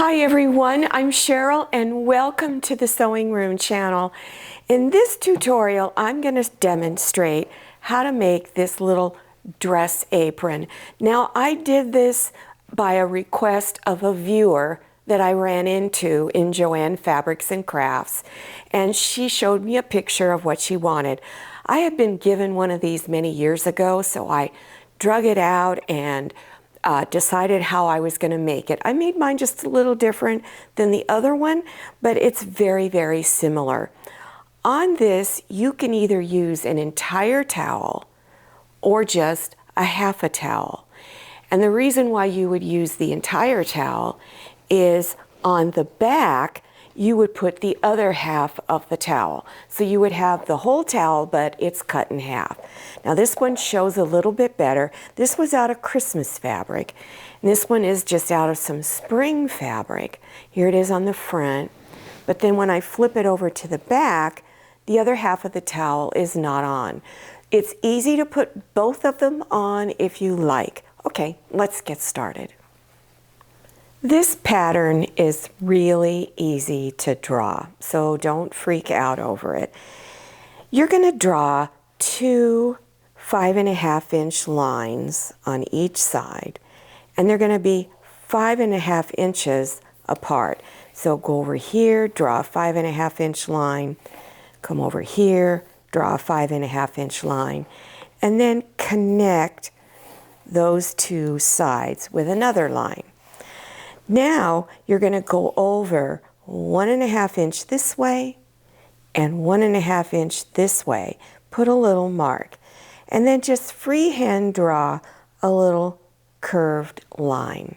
Hi everyone, I'm Cheryl and welcome to the Sewing Room channel. In this tutorial, I'm going to demonstrate how to make this little dress apron. Now, I did this by a request of a viewer that I ran into in Joann Fabrics Crafts, and she showed me a picture of what she wanted. I had been given one of these many years ago, so I drug it out and decided how I was going to make it. I made mine just a little different than the other one, but it's very, very similar. On this, you can either use an entire towel or just a half a towel. And the reason why you would use the entire towel is on the back, you would put the other half of the towel. So you would have the whole towel, but it's cut in half. Now this one shows a little bit better. This was out of Christmas fabric. And this one is just out of some spring fabric. Here it is on the front. But then when I flip it over to the back, the other half of the towel is not on. It's easy to put both of them on if you like. Okay, let's get started. This pattern is really easy to draw, so don't freak out over it. You're going to draw two 5.5-inch lines on each side, and they're going to be 5.5 inches apart. So go over here, draw a 5.5-inch line, come over here, draw a 5.5-inch line, and then connect those two sides with another line. Now you're going to go over 1.5 inch this way and 1.5 inch this way. Put a little mark and then just freehand draw a little curved line.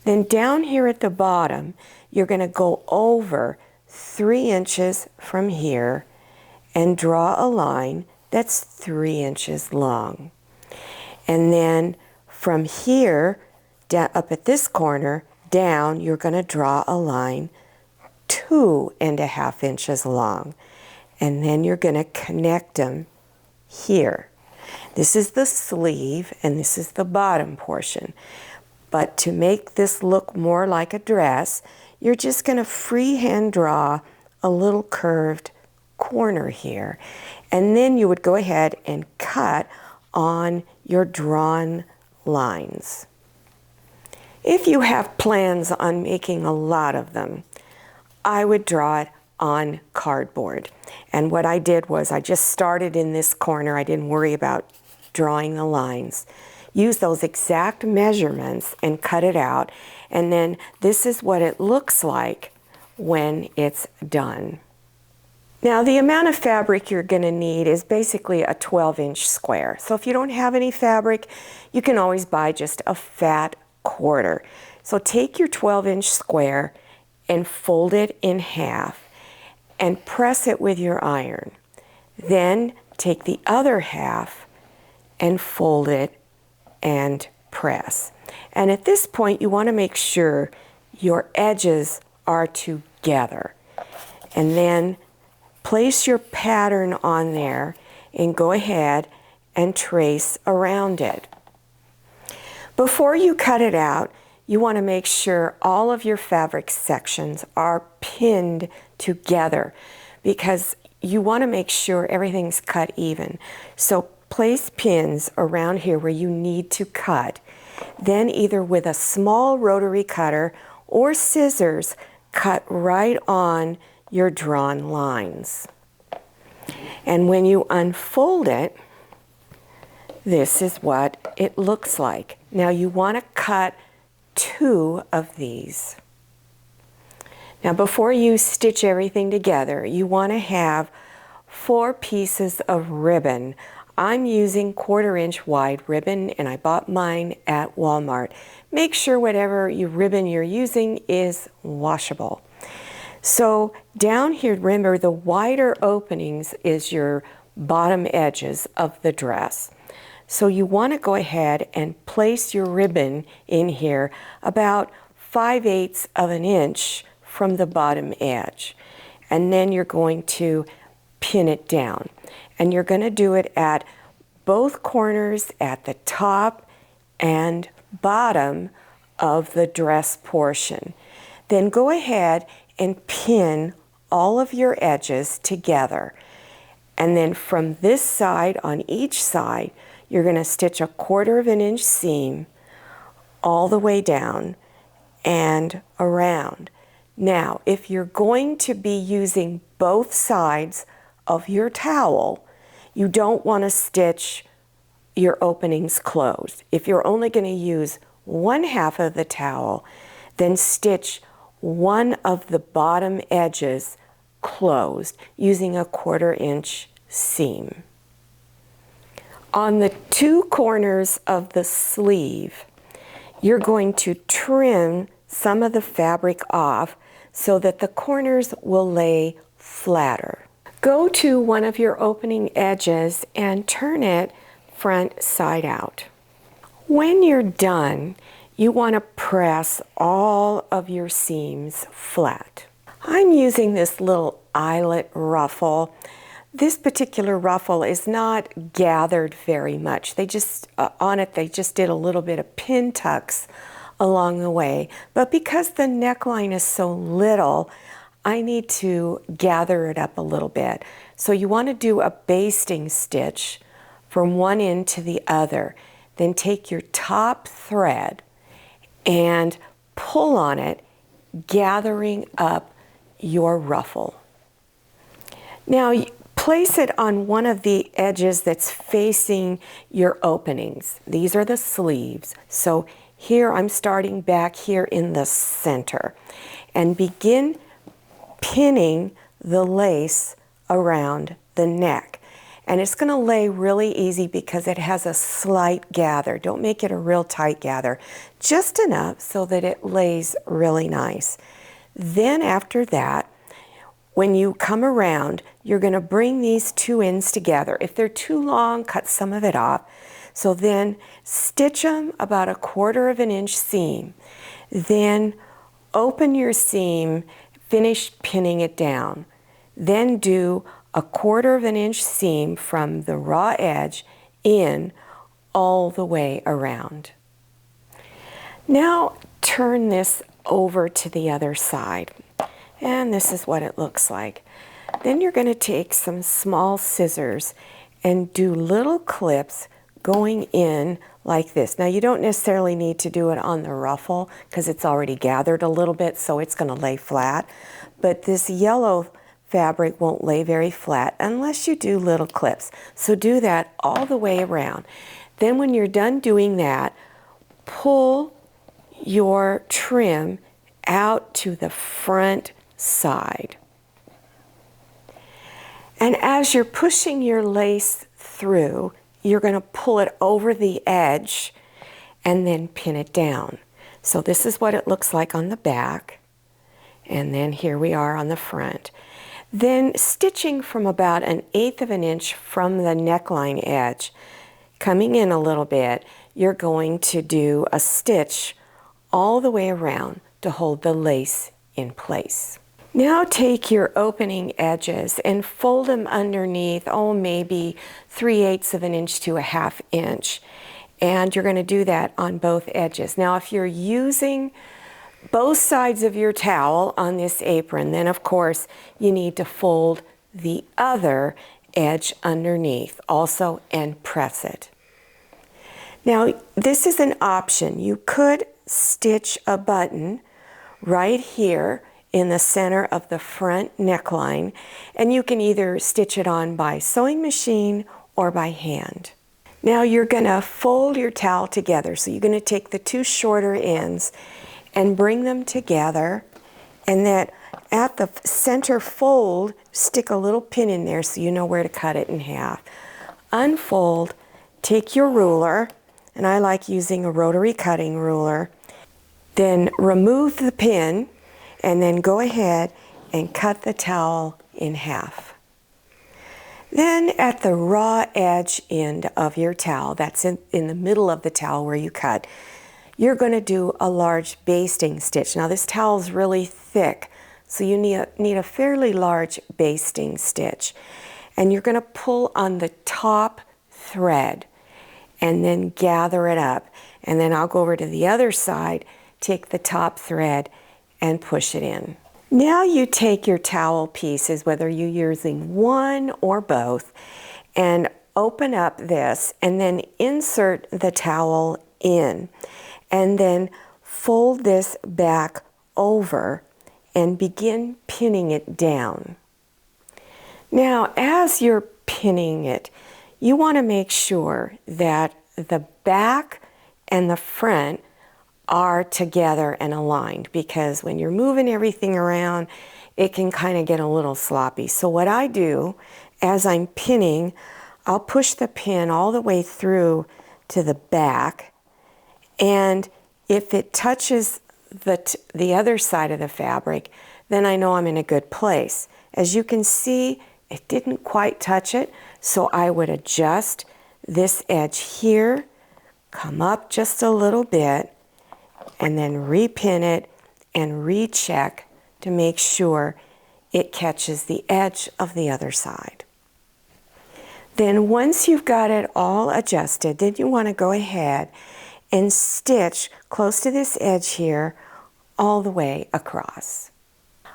Then down here at the bottom, you're going to go over 3 inches from here and draw a line that's 3 inches long. And then from here down up at this corner down, you're going to draw a line 2.5 inches long, and then you're going to connect them here. This is the sleeve and this is the bottom portion. But to make this look more like a dress, you're just going to freehand draw a little curved corner here, and then you would go ahead and cut on your drawn lines. If you have plans on making a lot of them, I would draw it on cardboard. And what I did was I just started in this corner. I didn't worry about drawing the lines. Use those exact measurements and cut it out. And then this is what it looks like when it's done. Now the amount of fabric you're going to need is basically a 12-inch square. So if you don't have any fabric, you can always buy just a fat quarter. So take your 12-inch square and fold it in half and press it with your iron. Then take the other half and fold it and press. And at this point, you want to make sure your edges are together. And then place your pattern on there and go ahead and trace around it. Before you cut it out, you want to make sure all of your fabric sections are pinned together because you want to make sure everything's cut even. So place pins around here where you need to cut. Then either with a small rotary cutter or scissors, cut right on your drawn lines. And when you unfold it, this is what it looks like. Now you want to cut 2 of these. Now before you stitch everything together, you want to have 4 pieces of ribbon. I'm using 1/4 inch wide ribbon and I bought mine at Walmart. Make sure whatever ribbon you're using is washable. So down here, remember the wider openings is your bottom edges of the dress. So you want to go ahead and place your ribbon in here about 5/8 of an inch from the bottom edge. And then you're going to pin it down. And you're going to do it at both corners at the top and bottom of the dress portion. Then go ahead and pin all of your edges together. And then from this side, on each side, you're going to stitch a 1/4 of an inch seam all the way down and around. Now, if you're going to be using both sides of your towel, you don't want to stitch your openings closed. If you're only going to use 1/2 of the towel, then stitch one of the bottom edges closed using a 1/4 inch seam. On the 2 corners of the sleeve, you're going to trim some of the fabric off so that the corners will lay flatter. Go to one of your opening edges and turn it front side out. When you're done, you want to press all of your seams flat. I'm using this little eyelet ruffle. This particular ruffle is not gathered very much. They just, on it, they just did a little bit of pin tucks along the way. But because the neckline is so little, I need to gather it up a little bit. So you want to do a basting stitch from one end to the other. Then take your top thread and pull on it, gathering up your ruffle. Now, place it on one of the edges that's facing your openings. These are the sleeves. So here I'm starting back here in the center, and begin pinning the lace around the neck. And it's going to lay really easy because it has a slight gather. Don't make it a real tight gather, just enough so that it lays really nice. Then after that, when you come around, you're going to bring these 2 ends together. If they're too long, cut some of it off. So then stitch them about a 1/4 of an inch seam. Then open your seam, finish pinning it down. Then do a 1/4 of an inch seam from the raw edge in all the way around. Now turn this over to the other side. And this is what it looks like. Then you're going to take some small scissors and do little clips going in like this. Now you don't necessarily need to do it on the ruffle because it's already gathered a little bit, so it's going to lay flat. But this yellow fabric won't lay very flat unless you do little clips. So do that all the way around. Then when you're done doing that, pull your trim out to the front side. And as you're pushing your lace through, you're going to pull it over the edge and then pin it down. So this is what it looks like on the back. And then here we are on the front. Then stitching from about 1/8 of an inch from the neckline edge, coming in a little bit, you're going to do a stitch all the way around to hold the lace in place. Now take your opening edges and fold them underneath, maybe 3/8 of an inch to 1/2 inch. And you're going to do that on both edges. Now if you're using both sides of your towel on this apron, then of course you need to fold the other edge underneath also and press it. Now this is an option. You could stitch a button right here in the center of the front neckline, and you can either stitch it on by sewing machine or by hand. Now you're going to fold your towel together. So you're going to take the 2 shorter ends and bring them together, and then at the center fold, stick a little pin in there so you know where to cut it in half. Unfold, take your ruler, and I like using a rotary cutting ruler. Then remove the pin, and then go ahead and cut the towel in half. Then at the raw edge end of your towel, that's in the middle of the towel where you cut, you're going to do a large basting stitch. Now this towel is really thick, so you need a fairly large basting stitch. And you're going to pull on the top thread and then gather it up. And then I'll go over to the other side, take the top thread and push it in. Now you take your towel pieces, whether you're using one or both, and open up this and then insert the towel in, and then fold this back over and begin pinning it down. Now, as you're pinning it, you want to make sure that the back and the front are together and aligned, because when you're moving everything around, it can kind of get a little sloppy. So what I do as I'm pinning, I'll push the pin all the way through to the back, and if it touches the other side of the fabric, then I know I'm in a good place. As you can see, it didn't quite touch it, so I would adjust this edge here, come up just a little bit, and then repin it and recheck to make sure it catches the edge of the other side. Then once you've got it all adjusted, then you want to go ahead and stitch close to this edge here all the way across.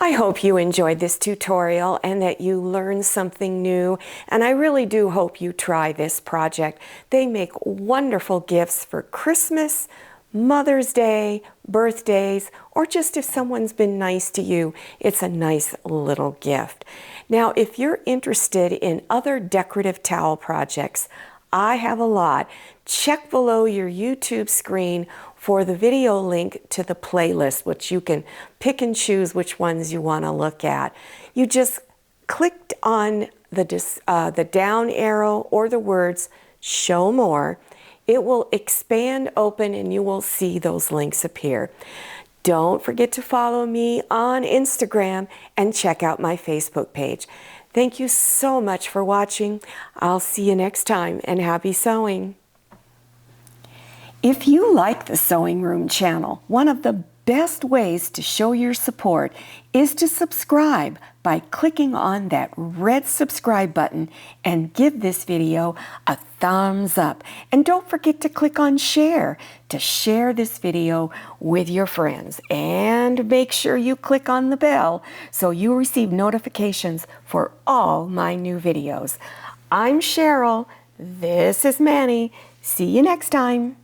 I hope you enjoyed this tutorial and that you learned something new, and I really do hope you try this project. They make wonderful gifts for Christmas, Mother's Day, birthdays, or just if someone's been nice to you, it's a nice little gift. Now, if you're interested in other decorative towel projects, I have a lot. Check below your YouTube screen for the video link to the playlist, which you can pick and choose which ones you want to look at. You just clicked on the down arrow or the words "Show More." It will expand open and you will see those links appear. Don't forget to follow me on Instagram and check out my Facebook page. Thank you so much for watching. I'll see you next time, and happy sewing. If you like the Sewing Room channel, one of the best ways to show your support is to subscribe by clicking on that red subscribe button and give this video a thumbs up. And don't forget to click on share to share this video with your friends. And make sure you click on the bell so you receive notifications for all my new videos. I'm Cheryl. This is Manny. See you next time.